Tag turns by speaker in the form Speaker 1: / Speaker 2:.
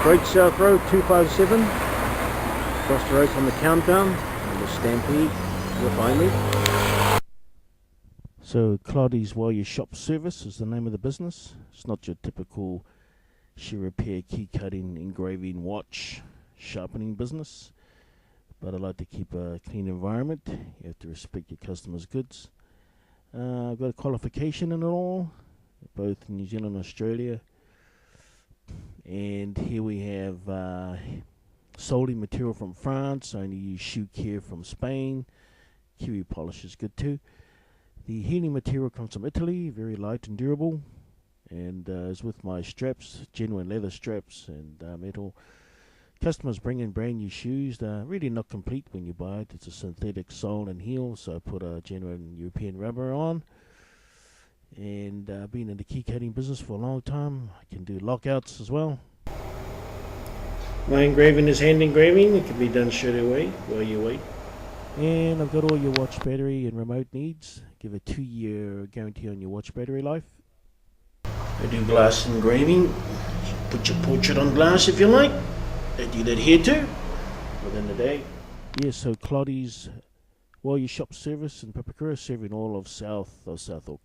Speaker 1: Great South Road 257. Across the road from the Countdown and the Stampede behind me.
Speaker 2: So CLODY'S WhileUShop service is the name of the business. It's not your typical shear repair, key cutting, engraving, watch, sharpening business. But I like to keep a clean environment. You have to respect your customers' goods. I've got a qualification in it all, both in New Zealand and Australia. And here we have solely material from France. I only use shoe care from Spain. Kiwi polish is good too. The healing material comes from Italy, very light and durable. And is with my straps, genuine leather straps and metal. Customers bring in brand new shoes. They're really not complete when you buy it. It's a synthetic sole and heel, so I put a genuine European rubber on. And I've been in the key cutting business for a long time. I can do lockouts as well. My engraving is hand engraving. It can be done straight away while you wait. And I've got all your watch battery and remote needs. Give a 2-year guarantee on your watch battery life. I do glass engraving. Put your portrait on glass if you like. I do that here too, within the day. Yeah, so CLODY'S WhileUShop service in Papakura, serving all of South Auckland.